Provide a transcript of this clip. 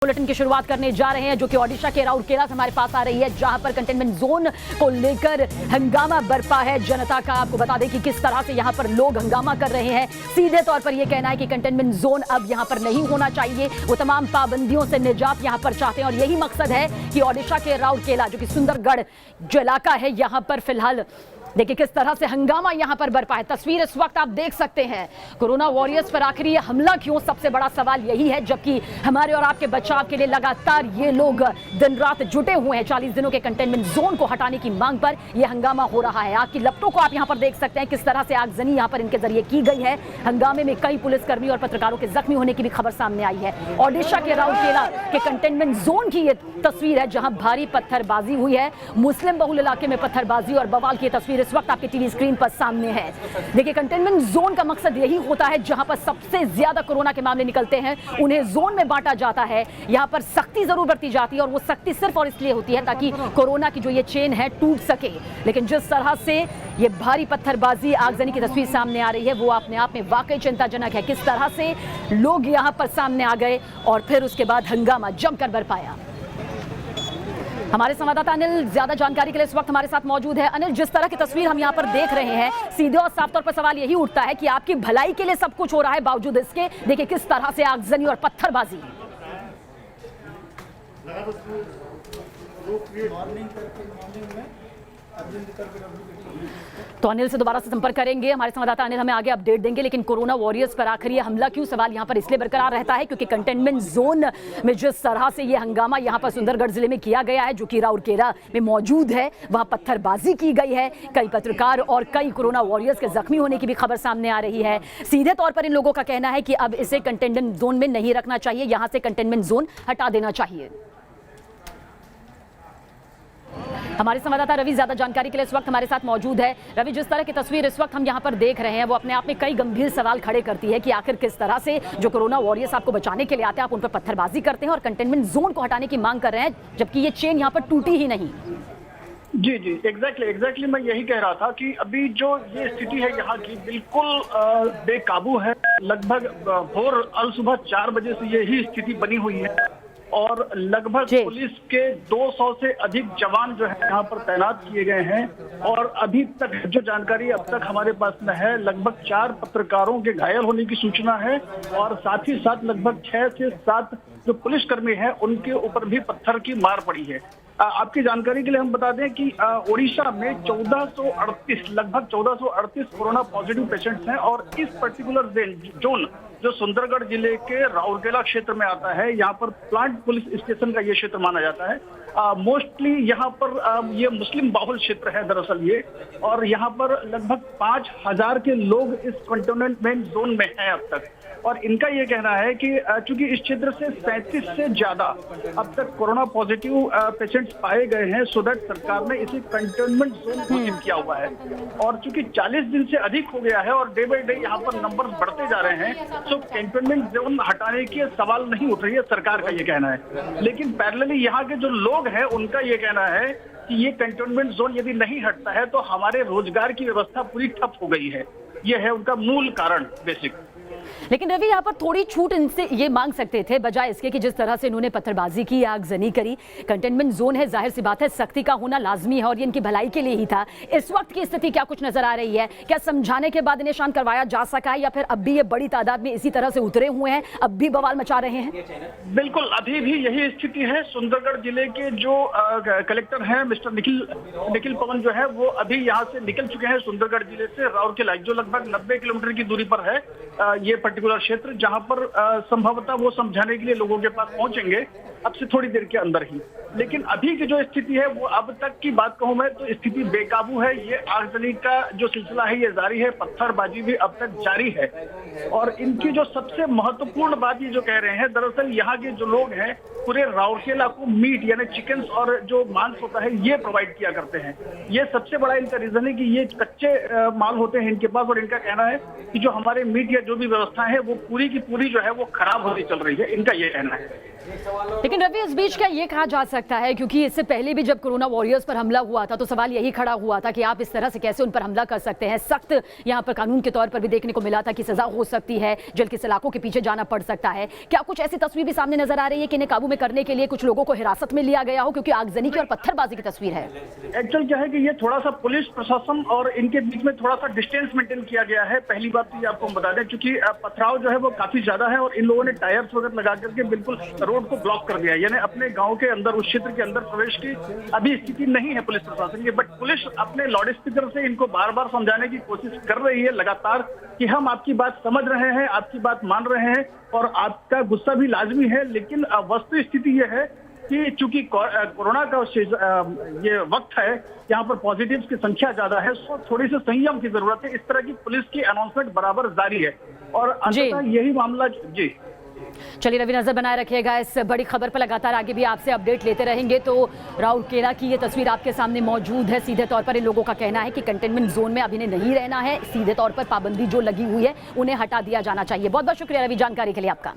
Bulletin की शुरुआत करने जा रहे हैं जो कि ओडिशा के राउरकेला से हमारे पास आ रही है, जहां पर कंटेनमेंट जोन को लेकर हंगामा बरपा है जनता का। आपको बता दें कि किस तरह से यहां पर लोग हंगामा कर रहे हैं। सीधे तौर पर यह कहना है कि कंटेनमेंट जोन अब यहां पर नहीं होना चाहिए। वो तमाम पाबंदियों से निजात यहां पर चाहते हैं और यही मकसद है कि ओडिशा के राउरकेला जो कि सुंदरगढ़ जो इलाका है, यहां पर फिलहाल देखिए किस तरह से हंगामा यहां पर बरपा है। तस्वीर इस वक्त आप देख सकते हैं। कोरोना वॉरियर्स पर आखिर ये हमला क्यों, सबसे बड़ा सवाल यही है। जबकि हमारे और आपके बचाव के लिए लगातार ये लोग दिन रात जुटे हुए हैं। 40 दिनों के कंटेनमेंट जोन को हटाने की मांग पर यह हंगामा हो रहा है। आग की लपटों को आप यहां पर देख सकते हैं, किस तरह से आगजनी यहां पर इनके जरिए की गई है। हंगामे में कई पुलिसकर्मी और पत्रकारों के जख्मी होने की भी खबर सामने आई है। ओडिशा के राउरकेला के कंटेनमेंट जोन की यह तस्वीर है, जहां भारी पत्थरबाजी हुई है। मुस्लिम बहुल इलाके में पत्थरबाजी और बवाल की तस्वीर इस वक्त आपके टीवी स्क्रीन पर सामने है। देखिए कंटेनमेंट जोन का मकसद यही होता है, जहां पर सबसे ज्यादा कोरोना के मामले निकलते हैं उन्हें जोन में बांटा जाता है। यहां पर सख्ती जरूर बरती जाती है और वो सख्ती सिर्फ और इसलिए होती है ताकि कोरोना की जो ये चेन है टूट सके। लेकिन जिस तरह से ये भारी पत्थरबाजी आगजनी की तस्वीर सामने आ रही है, वो अपने आप में वाकई चिंताजनक है। किस तरह से लोग यहां पर सामने आ गए और फिर उसके बाद हंगामा जमकर बरपाया। हमारे संवाददाता अनिल ज्यादा जानकारी के लिए इस वक्त हमारे साथ मौजूद है। अनिल, जिस तरह की तस्वीर हम यहाँ पर देख रहे हैं, सीधे और साफ तौर पर सवाल यही उठता है कि आपकी भलाई के लिए सब कुछ हो रहा है, बावजूद इसके देखिए किस तरह से आगजनी और पत्थरबाजी। तो अनिल से दोबारा से संपर्क करेंगे। हमारे संवाददाता अनिल हमें आगे अपडेट देंगे। लेकिन कोरोना वॉरियर्स पर आखिर ये हमला क्यों, सवाल यहाँ पर इसलिए बरकरार रहता है क्योंकि कंटेनमेंट जोन में जिस तरह से ये हंगामा यहाँ पर सुंदरगढ़ जिले में किया गया है, जो कि राउरकेला में मौजूद है, वहाँ पत्थरबाजी की गई है। कई पत्रकार और कई कोरोना वॉरियर्स के जख्मी होने की भी खबर सामने आ रही है। सीधे तौर पर इन लोगों का कहना है कि अब इसे कंटेनमेंट जोन में नहीं रखना चाहिए, यहाँ से कंटेनमेंट जोन हटा देना चाहिए। हमारे संवाददाता रवि ज्यादा जानकारी के लिए इस वक्त हमारे साथ मौजूद है। रवि, जिस तरह की तस्वीर इस वक्त हम यहाँ पर देख रहे हैं, वो अपने आप में कई गंभीर सवाल खड़े करती है कि आखिर किस तरह से जो कोरोना वॉरियर्स आपको बचाने के लिए आते हैं, आप उन पर पत्थरबाजी करते हैं और कंटेनमेंट जोन को हटाने की मांग कर रहे हैं, जबकि ये चेन यहाँ पर टूटी ही नहीं। जी एग्जैक्टली मैं यही कह रहा था कि अभी जो ये स्थिति है यहाँ की बिल्कुल बेकाबू है। लगभग भोर अल सुबह 4 बजे से यही स्थिति बनी हुई है और लगभग पुलिस के 200 से अधिक जवान जो है यहाँ पर तैनात किए गए हैं। और अभी तक जो जानकारी अब तक हमारे पास में है, लगभग 4 पत्रकारों के घायल होने की सूचना है और साथ ही साथ लगभग 6 से 7 जो पुलिसकर्मी हैं उनके ऊपर भी पत्थर की मार पड़ी है। आपकी जानकारी के लिए हम बता दें कि ओडिशा में 1438 लगभग 1438 कोरोना पॉजिटिव पेशेंट्स हैं और इस पर्टिकुलर जोन जो सुंदरगढ़ जिले के राउरकेला क्षेत्र में आता है, यहाँ पर प्लांट पुलिस स्टेशन का ये क्षेत्र माना जाता है। मोस्टली यहाँ पर ये मुस्लिम बाहुल क्षेत्र है दरअसल ये, और यहाँ पर लगभग 5000 के लोग इस कंटेनमेंट जोन में हैं अब तक। और इनका ये कहना है कि चूंकि इस क्षेत्र से 37 से ज्यादा अब तक कोरोना पॉजिटिव पेशेंट्स पाए गए हैं, सो दैट सरकार ने इसे कंटेनमेंट जोन घोषित किया हुआ है। और चूंकि 40 दिन से अधिक हो गया है और डे बाय डे यहाँ पर नंबर बढ़ते जा रहे हैं, तो कंटेनमेंट जोन हटाने के सवाल नहीं उठ रही है, सरकार का ये कहना है। लेकिन पैरेलली यहाँ के जो लोग हैं उनका ये कहना है कि ये कंटेनमेंट जोन यदि नहीं हटता है तो हमारे रोजगार की व्यवस्था पूरी ठप हो गई है। ये है उनका मूल कारण बेसिक। लेकिन रवि, यहाँ पर थोड़ी छूट इनसे ये मांग सकते थे, बजाय इसके कि जिस तरह से इन्होंने पत्थरबाजी की, आगजनी करी। कंटेनमेंट जोन है, जाहिर सी बात है सख्ती का होना लाजमी है और ये इनकी भलाई के लिए ही था। इस वक्त की स्थिति क्या कुछ नजर आ रही है? क्या समझाने के बाद इन्हें शांत करवाया जा सका है, या फिर अब भी ये बड़ी तादाद में इसी तरह से उतरे हुए हैं, अब भी बवाल मचा रहे हैं? बिल्कुल, अभी भी यही स्थिति है। सुंदरगढ़ जिले के जो कलेक्टर हैं मिस्टर निखिल पवन जो है, वो अभी यहाँ से निकल चुके हैं सुंदरगढ़ जिले से राउरकेला, जो लगभग 90 किलोमीटर की दूरी पर है ये पर्टिकुलर क्षेत्र, जहां पर संभवतः वो समझाने के लिए लोगों के पास पहुंचेंगे अब से थोड़ी देर के अंदर ही। लेकिन अभी की जो स्थिति है वो अब तक की बात कहूं मैं तो स्थिति बेकाबू है। ये आगजनी का जो सिलसिला है ये जारी है, पत्थरबाजी भी अब तक जारी है। और इनकी जो सबसे महत्वपूर्ण बात ये जो कह रहे हैं, दरअसल यहाँ के जो लोग हैं पूरे राउरकेला को मीट यानी चिकन और जो मांस होता है ये प्रोवाइड किया करते हैं। ये सबसे बड़ा इनका रीजन है कि ये कच्चे माल होते हैं इनके पास, और इनका कहना है कि जो हमारे मीट या जो भी व्यवस्था है वो पूरी की पूरी जो है वो खराब होती चल रही है, इनका ये कहना है। लेकिन रवि, इस बीच क्या ये कहा जा सकता है, क्योंकि इससे पहले भी जब कोरोना वॉरियर्स पर हमला हुआ था तो सवाल यही खड़ा हुआ था कि आप इस तरह से कैसे उन पर हमला कर सकते हैं। सख्त यहाँ पर कानून के तौर पर भी देखने को मिला था कि सजा हो सकती है, जेल की सलाखों के पीछे जाना पड़ सकता है। क्या कुछ ऐसी तस्वीर भी सामने नजर आ रही है कि इन्हें काबू में करने के लिए कुछ लोगों को हिरासत में लिया गया हो, क्योंकि आगजनी की और पत्थरबाजी की तस्वीर है? एक्चुअल क्या है कि ये थोड़ा सा पुलिस प्रशासन और इनके बीच में थोड़ा सा डिस्टेंस मेंटेन किया गया है। पहली बात तो ये आपको हम बता दें, क्योंकि पथराव जो है वो काफी ज्यादा है और इन लोगों ने टायर्स वगैरह लगा करके बिल्कुल रोड को ब्लॉक कर दिया है, यानी अपने गांव के अंदर उस क्षेत्र के अंदर प्रवेश की अभी स्थिति नहीं है पुलिस प्रशासन की। बट पुलिस अपने लाउड स्पीकर से इनको बार बार समझाने की कोशिश कर रही है लगातार कि हम आपकी बात समझ रहे हैं, आपकी बात मान रहे हैं और आपका गुस्सा भी लाजमी है, लेकिन वस्तु स्थिति यह है कि चूंकि कोरोना का ये वक्त है, यहाँ पर पॉजिटिव्स की संख्या ज्यादा है, तो थोड़ी सी संयम की जरूरत है। इस तरह की पुलिस की अनाउंसमेंट बराबर जारी है और अंततः यही मामला। जी चलिए रवि, नजर बनाए रखिएगा इस बड़ी खबर पर, लगातार आगे भी आपसे अपडेट लेते रहेंगे। तो राउरकेला की ये तस्वीर आपके सामने मौजूद है। सीधे तौर पर इन लोगों का कहना है कि कंटेनमेंट जोन में अभी नहीं रहना है, सीधे तौर पर पाबंदी जो लगी हुई है उन्हें हटा दिया जाना चाहिए। बहुत बहुत शुक्रिया रवि जानकारी के लिए आपका।